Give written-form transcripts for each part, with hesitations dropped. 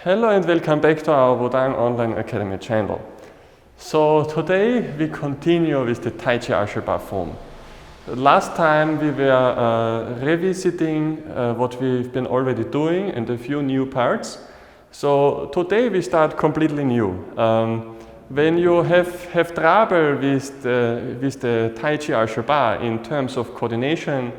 Hello and welcome back to our Wudang Online Academy channel. So today we continue with the Taiji 𝐸 form. Last time we were revisiting what we've been already doing and a few new parts. So today we start completely new. When you have trouble with the Taiji 𝐸 in terms of coordination,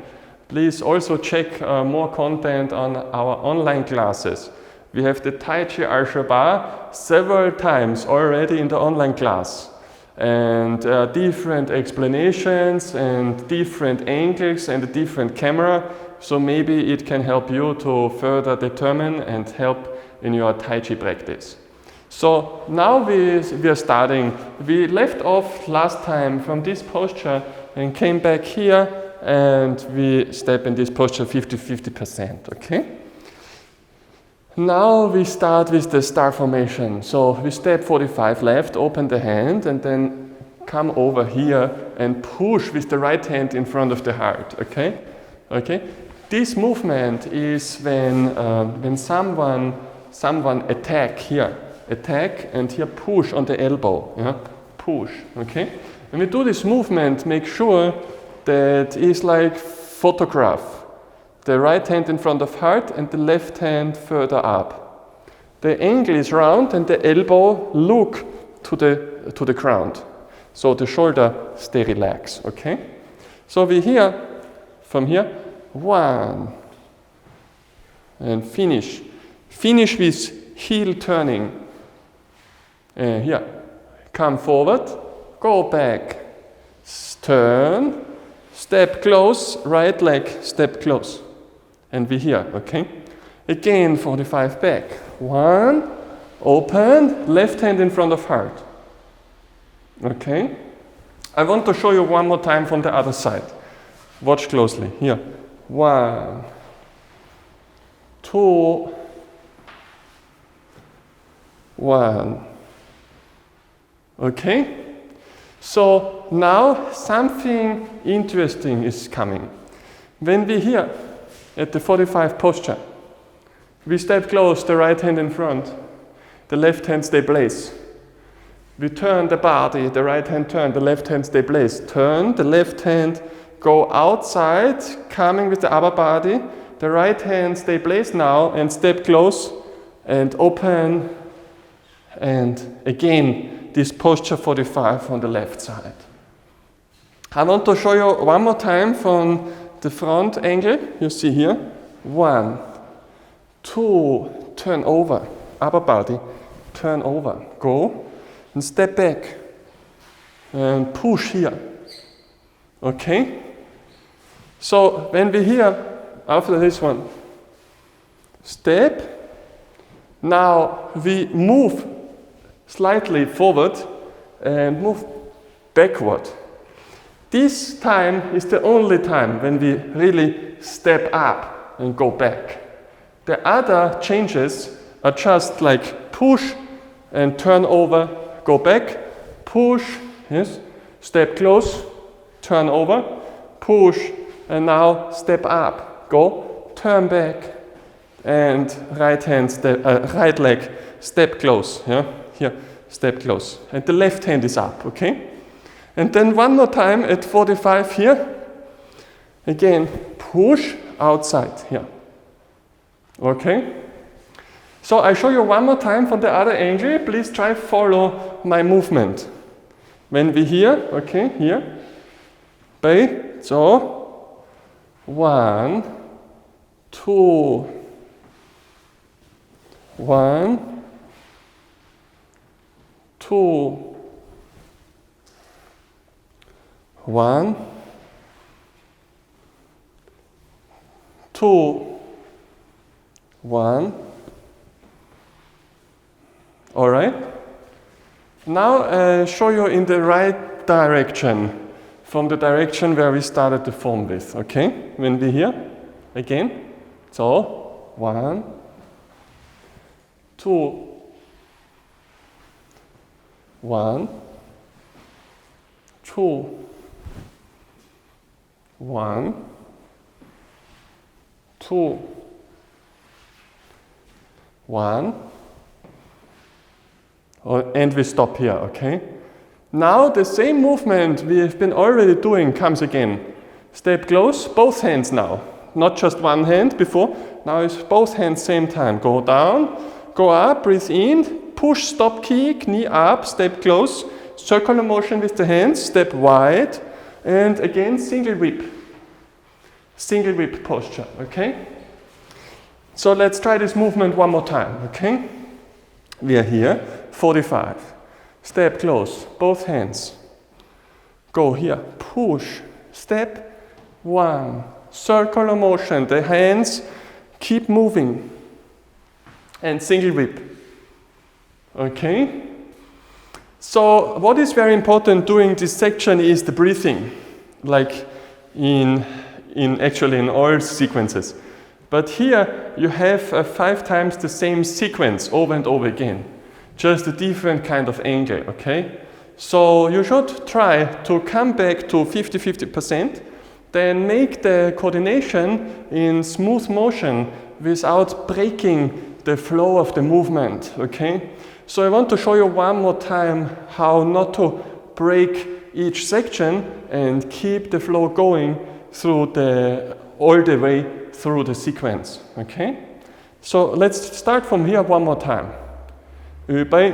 please also check more content on our online classes. We have the Taiji 𝐸 several times already in the online class, and different explanations and different angles and a different camera, so maybe it can help you to further determine and help in your Taiji practice. So now we are starting. We left off last time from this posture and came back here, and we step in this posture 50-50%, okay? Now we start with the star formation. So we step 45 left, open the hand, and then come over here and push with the right hand in front of the heart, okay? Okay? This movement is when someone attack here, and here push on the elbow, yeah? Push, okay? When we do this movement, make sure that it's like photograph. The right hand in front of heart and the left hand further up. The angle is round and the elbow look to the ground. So the shoulder stay relaxed, okay? So we here, from here, 1, and finish. Finish with heel turning. Here, come forward, go back, turn, step close, right leg, step close. And we here, okay? Again, 45 back. 1, open, left hand in front of heart. Okay? I want to show you one more time from the other side. Watch closely. Here. 1, 2, 1. Okay? So now something interesting is coming. When we here, at the 45 posture, we step close, the right hand in front, the left hand stay place. We turn the body, the right hand turn, the left hand stay place. Turn, the left hand go outside, coming with the upper body, the right hand stay place now, and step close, and open, and again, this posture 45 on the left side. I want to show you one more time from the front angle, you see here, 1, 2, turn over, upper body, turn over, go, and step back, and push here, okay? So when we here, after this one, step, now we move slightly forward and move backward. This time is the only time when we really step up and go back. The other changes are just like push and turn over, go back, push, yes, step close, turn over, push, and now step up, go, turn back, and right leg, step close, yeah, here, step close, and the left hand is up, okay? And then one more time at 45 here. Again, push outside here. Okay? So I show you one more time from the other angle. Please try follow my movement. When we here, okay, here. Bei, so 1, 2, 1, 2, 1, 2, 1. All right. Now I show you in the right direction, from the direction where we started the form with. Okay. When we here, again. So 1, 2, 1, 2. 1, 2, 1, and we stop here, okay? Now the same movement we have been already doing comes again. Step close, both hands now. Not just one hand before, now it's both hands same time. Go down, go up, breathe in, push, stop, kick, knee up, step close, circular motion with the hands, step wide, and again single whip posture, okay? So let's try this movement one more time, okay? We are here, 45. Step close, both hands. Go here, push, step, 1. Circular motion, the hands keep moving. And single whip. Okay? So what is very important during this section is the breathing, like actually in all sequences. But here you have 5 times the same sequence over and over again, just a different kind of angle, okay? So you should try to come back to 50-50%, then make the coordination in smooth motion without breaking the flow of the movement, okay? So I want to show you one more time how not to break each section and keep the flow going through all the way through the sequence, okay? So let's start from here one more time. 预备,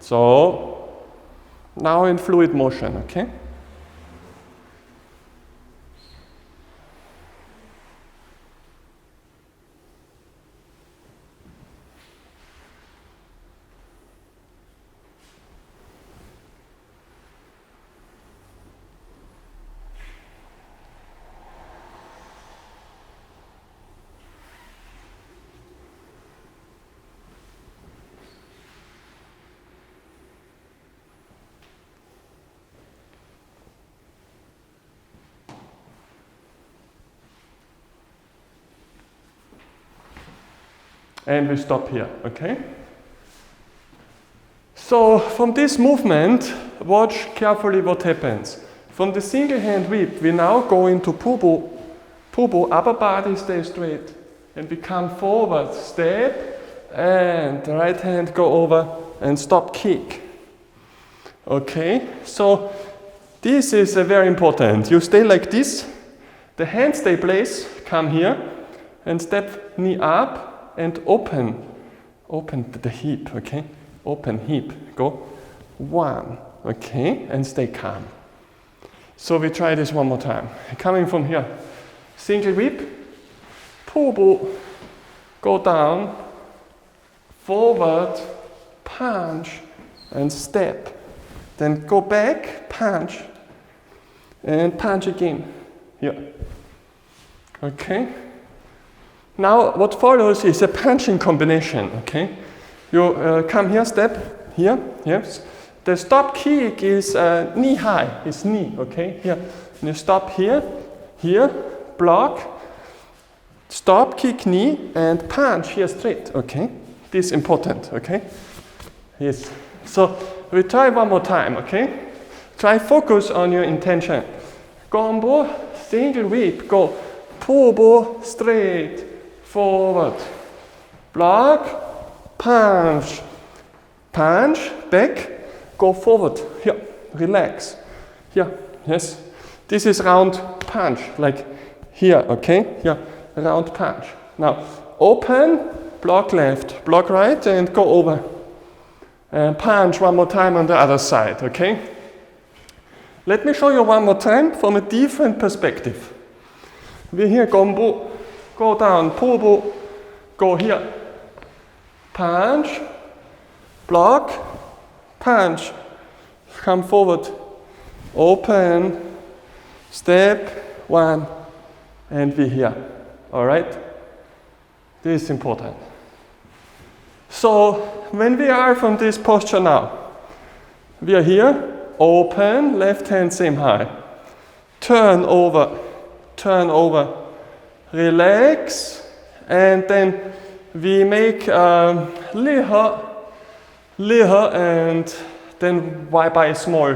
so now in fluid motion, okay? And we stop here, okay? So from this movement, watch carefully what happens. From the single hand whip, we now go into pubu. Pubu, upper body stays straight. And we come forward, step, and the right hand go over and stop, kick. Okay, so this is very important. You stay like this, the hands stay place, come here, and step knee up, and open the hip, okay? Open hip, go 1, okay? And stay calm. So we try this one more time. Coming from here, single whip, pubu, go down, forward, punch, and step. Then go back, punch, and punch again, here. Okay? Now, what follows is a punching combination, okay? You come here, step, here, yes. The stop kick is knee high, is knee, okay? Here, and you stop here, here, block, stop, kick, knee, and punch here straight, okay? This is important, okay? Yes. So, we try one more time, okay? Try focus on your intention. Combo, single whip, go, pubu, straight, forward, block, punch, punch, back, go forward, here, relax, here, yes. This is round punch, like here, okay, here, round punch. Now, open, block left, block right, and go over. And punch one more time on the other side, okay? Let me show you one more time from a different perspective. We're here, gombu. Go down, pubu, go here, punch, block, punch, come forward, open, step, 1, and we're here, all right? This is important. So, when we are from this posture now, we are here, open, left hand same high, turn over, relax, and then we make liha, and then by small,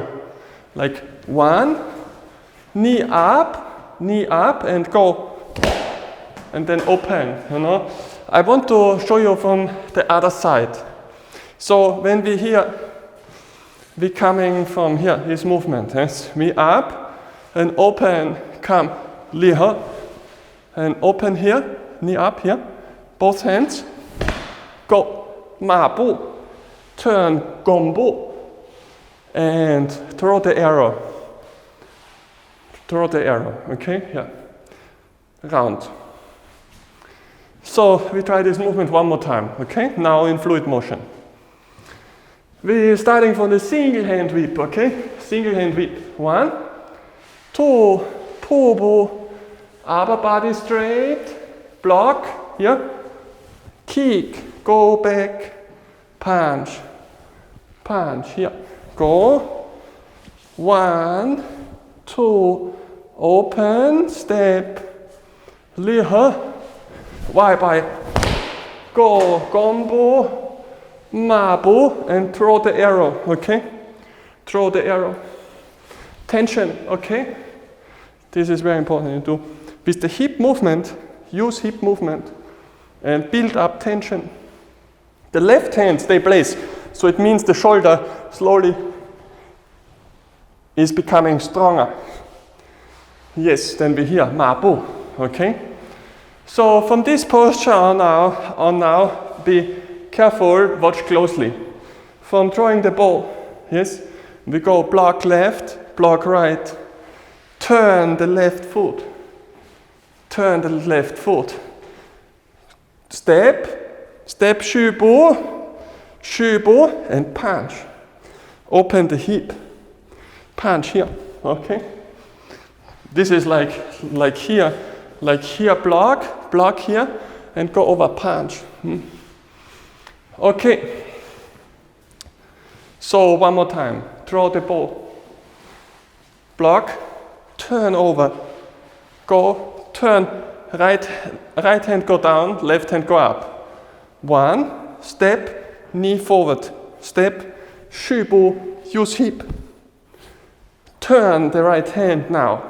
like 1, knee up, and go, and then open, you know. I want to show you from the other side. So when we here, we coming from here, this movement, yes? We up and open, come, liha, and open here, knee up here, both hands, go, ma bu, turn, gombu, and throw the arrow. Throw the arrow, okay, here, round. So we try this movement one more time, okay? Now in fluid motion. We're starting from the single hand whip, okay? Single hand whip. 1, 2, pull, upper body straight, block, here, kick, go back, punch, punch, here, go, 1, 2, open, step, liha, by, go, gombo, mabu, and throw the arrow, okay? Throw the arrow. Tension, okay? This is very important to do. With the hip movement, use hip movement and build up tension. The left hand stay place, so it means the shoulder slowly is becoming stronger. Yes, then we hear mabu, okay? So from this posture on now, be careful, watch closely. From throwing the ball, yes, we go block left, block right, turn the left foot, turn the left foot, step, step, shubu, and punch. Open the hip, punch here, okay? This is like here, block here, and go over, punch. Okay, so one more time, throw the ball, block, turn over, go, turn, right hand go down, left hand go up. 1, step, knee forward, step, shubu, use hip. Turn the right hand now,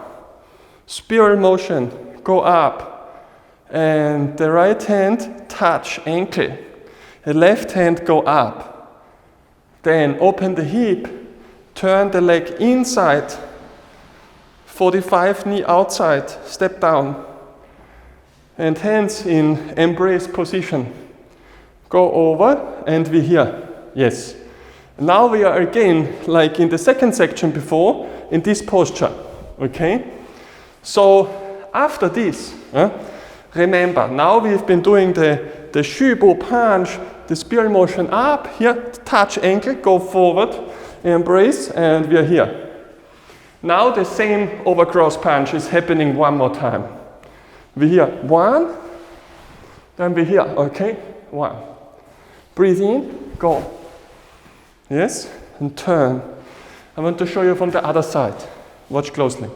spiral motion, go up, and the right hand touch ankle. The left hand go up. Then open the hip, turn the leg inside, 45 knee outside, step down. And hands in embrace position. Go over and we here, yes. Now we are again, like in the second section before, in this posture, okay? So after this, remember, now we've been doing the shubu punch, the spiral motion up, here, touch ankle, go forward, embrace, and we are here. Now the same overcross punch is happening one more time. We here, 1, then we here, okay, 1. Breathe in, go. Yes, and turn. I want to show you from the other side. Watch closely.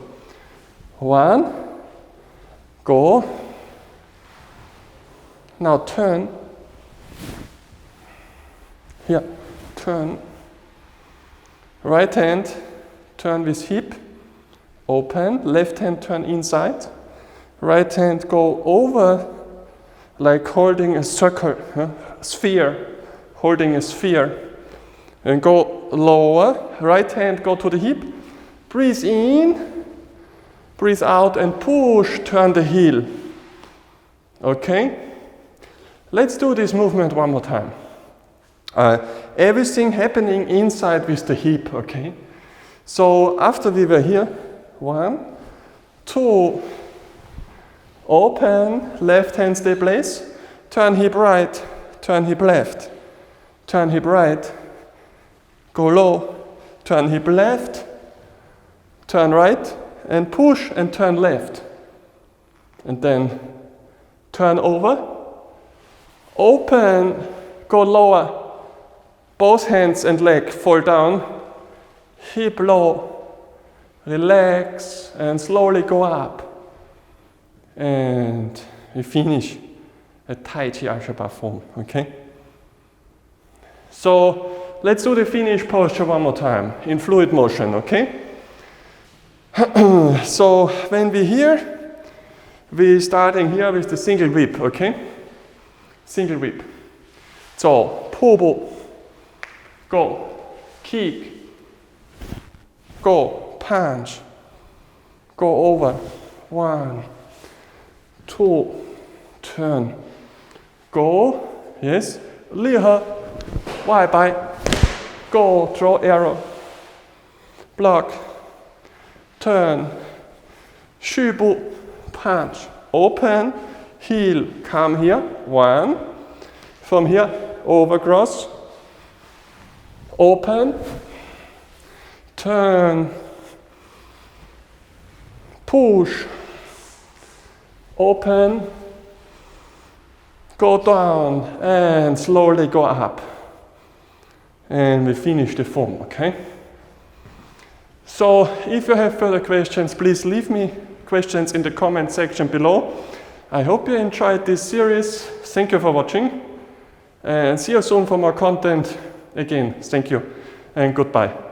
1, go. Now turn. Here, turn. Right hand, turn with hip, open. Left hand, turn inside. Right hand, go over, like holding a circle, sphere, holding a sphere. And go lower. Right hand, go to the hip. Breathe in, breathe out, and push, turn the heel. Okay? Let's do this movement one more time. Everything happening inside with the hip, okay? So after we were here, 1, 2, open, left hand stay place, turn hip right, turn hip left, turn hip right, go low, turn hip left, turn right, and push and turn left. And then turn over, open, go lower, both hands and leg fall down, hip low, relax, and slowly go up. And we finish a Taiji 𝐸 form, okay? So let's do the finish posture one more time in fluid motion, okay? So when we're here, we're starting here with the single whip, okay? Single whip. So, pobo. go, kick, go, punch, go over, 1, 2, turn, go, yes, lige her, vej by, go, draw arrow, block, turn, skybu, punch, open, heel, come here, 1, from here, over cross, open, turn, push, open, go down, and slowly go up. And we finish the form, okay? So if you have further questions, please leave me questions in the comment section below. I hope you enjoyed this series. Thank you for watching. And see you soon for more content. Again, thank you and goodbye.